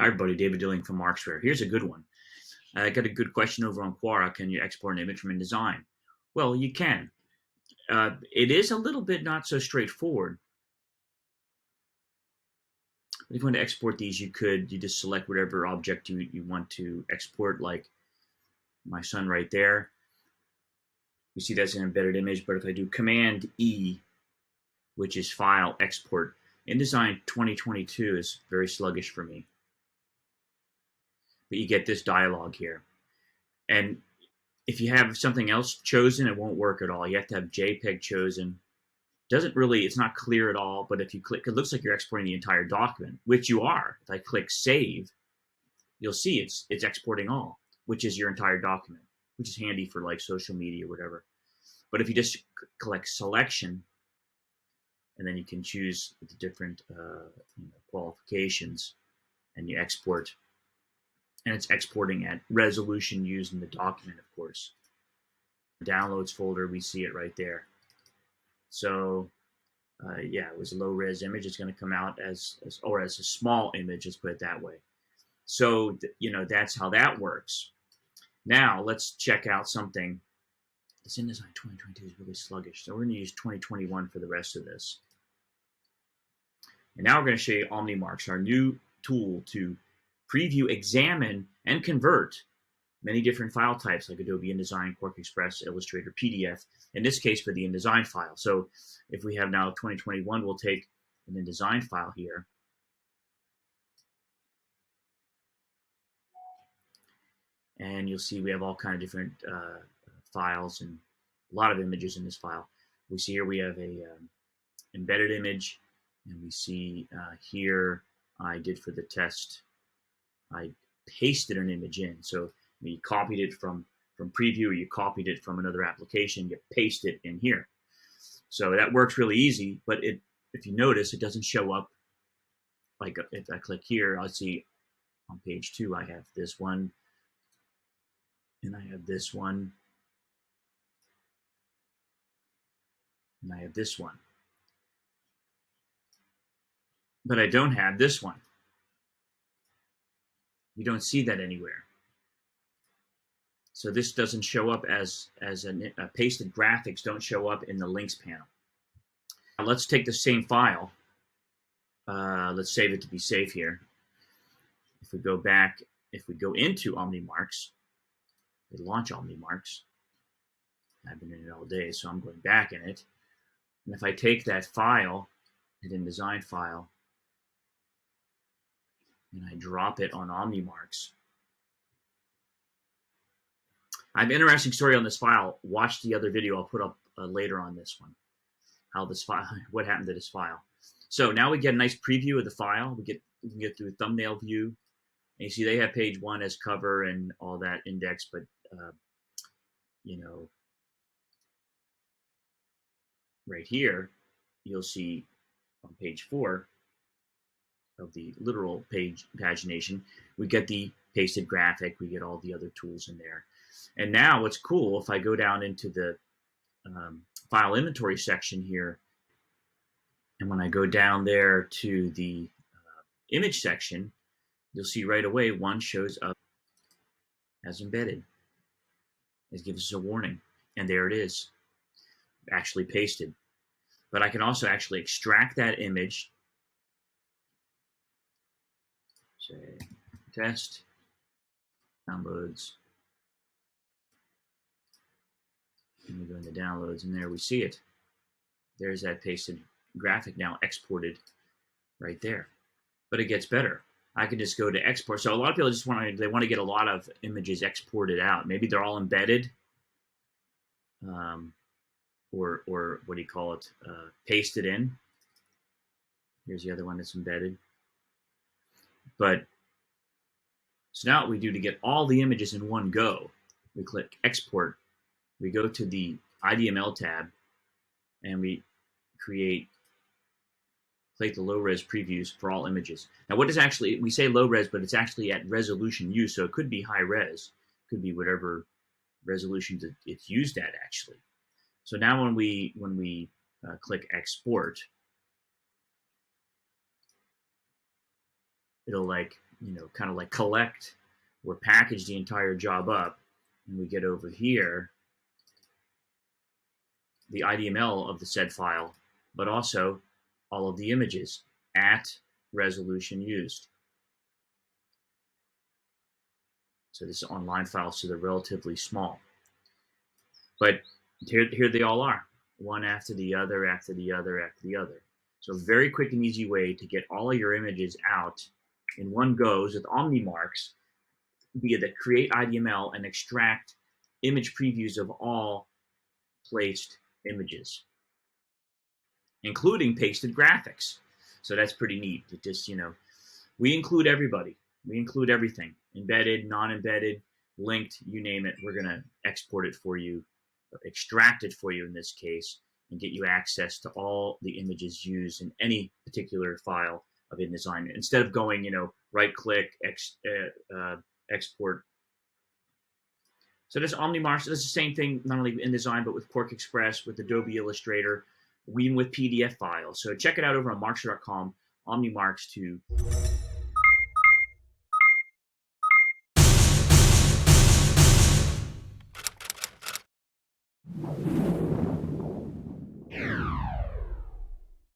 Hi everybody, David Dilling from Markzware. Here's a good one. I got a good question over on Quora. Can you export an image from InDesign? Well, you can. It is a little bit not so straightforward. If you want to export these, you just select whatever object you want to export, like my son right there. You see that's an embedded image, but if I do Command E, which is File, Export, InDesign 2022 is very sluggish for me. But you get this dialog here. And if you have something else chosen, it won't work at all. You have to have JPEG chosen. It's not clear at all, but if you click, it looks like you're exporting the entire document, which you are. If I click Save, you'll see it's exporting all, which is your entire document, which is handy for like social media or whatever. But if you just click Selection, and then you can choose the different qualifications, and you export. And it's exporting at resolution used in the document, of course. Downloads folder, we see it right there. So, yeah, it was a low-res image. It's going to come out as a small image. Let's put it that way. So, that's how that works. Now, let's check out something. This InDesign 2022 is really sluggish, so we're going to use 2021 for the rest of this. And now we're going to show you OmniMarkz, our new tool to preview, examine, and convert many different file types like Adobe InDesign, QuarkXPress, Illustrator, PDF, in this case for the InDesign file. So if we have now 2021, we'll take an InDesign file here. And you'll see we have all kind of different files and a lot of images in this file. We see here we have a embedded image, and we see here I did for the test, I pasted an image in. So you copied it from preview, or you copied it from another application, you paste it in here. So that works really easy, but if you notice, it doesn't show up. Like if I click here, I'll see on page 2, I have this one, and I have this one, and I have this one. But I don't have this one. You don't see that anywhere. So this doesn't show up as pasted graphics don't show up in the links panel. Now let's take the same file. Let's save it to be safe here. If we go back, if we go into OmniMarkz, we launch OmniMarkz. I've been in it all day, so I'm going back in it. And if I take that file, hit InDesign file, and I drop it on OmniMarkz, I have an interesting story on this file. Watch the other video I'll put up later on this one. How this file, what happened to this file. So now we get a nice preview of the file. We can get through a thumbnail view. And you see they have page 1 as cover and all that index, but right here, you'll see on page 4 of the literal pagination, we get the pasted graphic, we get all the other tools in there. And now what's cool, if I go down into the file inventory section here, and when I go down there to the image section, you'll see right away one shows up as embedded. It gives us a warning, and there it is, actually pasted. But I can also actually extract that image, say test, downloads, and we go into downloads, and there we see it. There's that pasted graphic now exported right there. But it gets better. I can just go to export. So a lot of people just want to get a lot of images exported out. Maybe they're all embedded, or what do you call it? Pasted in. Here's the other one that's embedded. But so now what we do to get all the images in one go, we click export. We go to the IDML tab, and we click the low-res previews for all images. Now what is actually, we say low-res, but it's actually at resolution use, so it could be high-res. It could be whatever resolution it's used at, actually. So now when we click export, it'll like kind of like collect or package the entire job up. And we get over here the IDML of the said file, but also all of the images at resolution used. So this is online files, so they're relatively small. But here they all are, one after the other, after the other, after the other. So a very quick and easy way to get all of your images out in one go with OmniMarkz via the create IDML and extract image previews of all placed images, including pasted graphics. So that's pretty neat. It just, we include everybody. We include everything, embedded, non-embedded, linked, you name it. We're going to export it for you, extract it for you in this case, and get you access to all the images used in any particular file of InDesign. Instead of going, right-click, export. So this OmniMarkz, this is the same thing, not only in InDesign, but with QuarkXPress, with Adobe Illustrator, even with PDF files. So check it out over on Markzware.com, OmniMarkz to